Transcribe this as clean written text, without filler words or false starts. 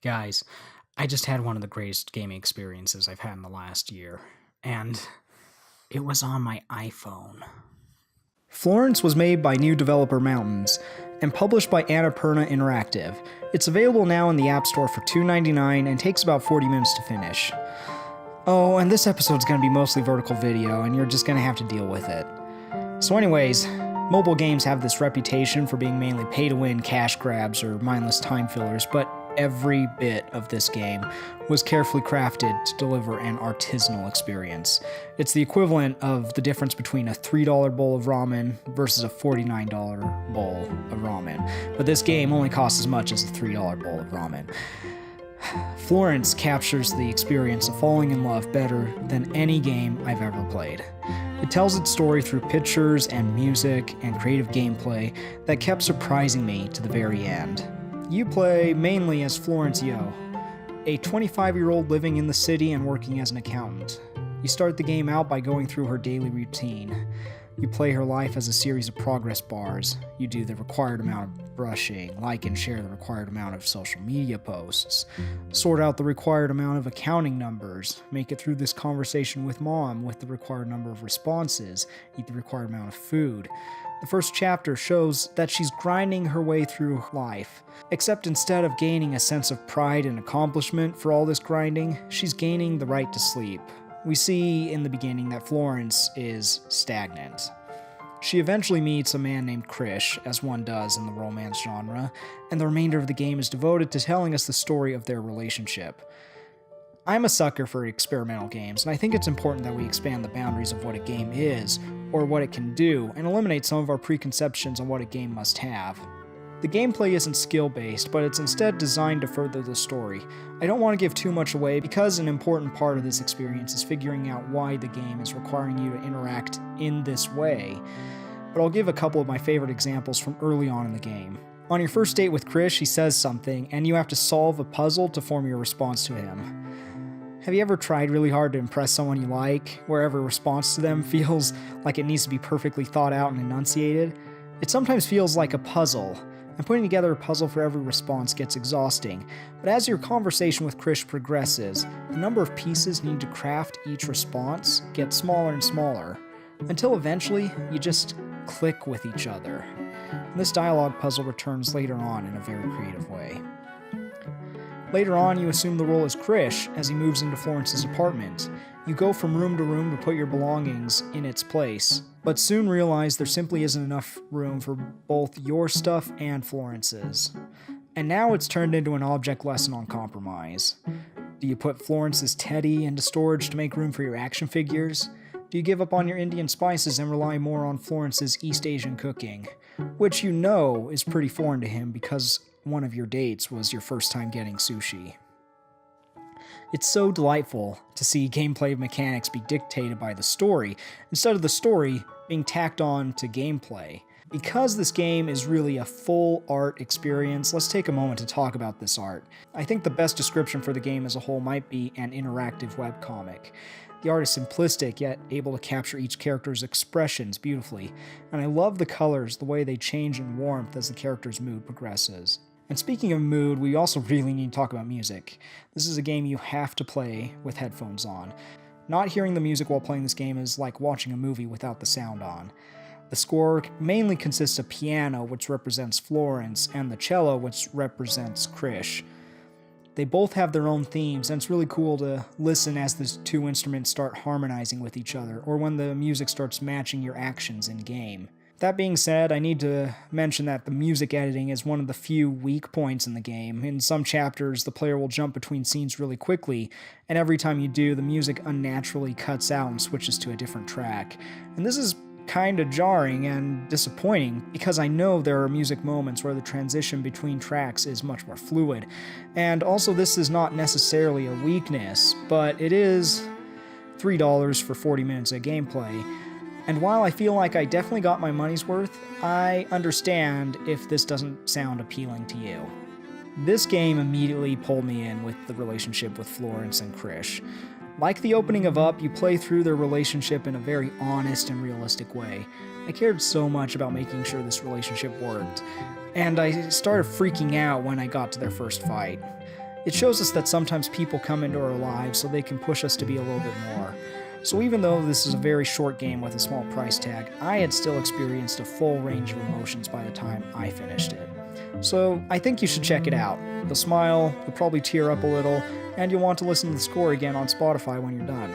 Guys, I just had one of the greatest gaming experiences I've had in the last year, and it was on my iPhone. Florence was made by new developer Mountains and published by Annapurna Interactive. It's available now in the App Store for $2.99 and takes about 40 minutes to finish. Oh, and this episode's going to be mostly vertical video, and you're just going to have to deal with it. So anyways, mobile games have this reputation for being mainly pay-to-win cash grabs or mindless time fillers, but every bit of this game was carefully crafted to deliver an artisanal experience. It's the equivalent of the difference between a $3 bowl of ramen versus a $49 bowl of ramen. But this game only costs as much as a $3 bowl of ramen. Florence captures the experience of falling in love better than any game I've ever played. It tells its story through pictures and music and creative gameplay that kept surprising me to the very end. You play mainly as Florence Yo, a 25-year-old living in the city and working as an accountant. You start the game out by going through her daily routine. You play her life as a series of progress bars. You do the required amount of brushing, like and share the required amount of social media posts, sort out the required amount of accounting numbers, make it through this conversation with mom with the required number of responses, eat the required amount of food. The first chapter shows that she's grinding her way through life, except instead of gaining a sense of pride and accomplishment for all this grinding, she's gaining the right to sleep. We see in the beginning that Florence is stagnant. She eventually meets a man named Krish, as one does in the romance genre, and the remainder of the game is devoted to telling us the story of their relationship. I'm a sucker for experimental games, and I think it's important that we expand the boundaries of what a game is, or what it can do, and eliminate some of our preconceptions on what a game must have. The gameplay isn't skill-based, but it's instead designed to further the story. I don't want to give too much away because an important part of this experience is figuring out why the game is requiring you to interact in this way. But I'll give a couple of my favorite examples from early on in the game. On your first date with Krish, he says something, and you have to solve a puzzle to form your response to him. Have you ever tried really hard to impress someone you like, where every response to them feels like it needs to be perfectly thought out and enunciated? It sometimes feels like a puzzle, and putting together a puzzle for every response gets exhausting, but as your conversation with Krish progresses, the number of pieces needed to craft each response gets smaller and smaller, until eventually you just click with each other. And this dialogue puzzle returns later on in a very creative way. Later on, you assume the role as Krish as he moves into Florence's apartment. You go from room to room to put your belongings in its place, but soon realize there simply isn't enough room for both your stuff and Florence's. And now it's turned into an object lesson on compromise. Do you put Florence's teddy into storage to make room for your action figures? Do you give up on your Indian spices and rely more on Florence's East Asian cooking, which you know is pretty foreign to him because one of your dates was your first time getting sushi? It's so delightful to see gameplay mechanics be dictated by the story, instead of the story being tacked on to gameplay. Because this game is really a full art experience, let's take a moment to talk about this art. I think the best description for the game as a whole might be an interactive webcomic. The art is simplistic, yet able to capture each character's expressions beautifully, and I love the colors, the way they change in warmth as the character's mood progresses. And speaking of mood, we also really need to talk about music. This is a game you have to play with headphones on. Not hearing the music while playing this game is like watching a movie without the sound on. The score mainly consists of piano, which represents Florence, and the cello, which represents Krish. They both have their own themes, and it's really cool to listen as the two instruments start harmonizing with each other, or when the music starts matching your actions in-game. That being said, I need to mention that the music editing is one of the few weak points in the game. In some chapters, the player will jump between scenes really quickly, and every time you do, the music unnaturally cuts out and switches to a different track. And this is kinda jarring and disappointing, because I know there are music moments where the transition between tracks is much more fluid. And also, this is not necessarily a weakness, but it is $3 for 40 minutes of gameplay. And while I feel like I definitely got my money's worth, I understand if this doesn't sound appealing to you. This game immediately pulled me in with the relationship with Florence and Krish. Like the opening of Up, you play through their relationship in a very honest and realistic way. I cared so much about making sure this relationship worked, and I started freaking out when I got to their first fight. It shows us that sometimes people come into our lives so they can push us to be a little bit more. So even though this is a very short game with a small price tag, I had still experienced a full range of emotions by the time I finished it. So I think you should check it out. You'll smile, you'll probably tear up a little, and you'll want to listen to the score again on Spotify when you're done.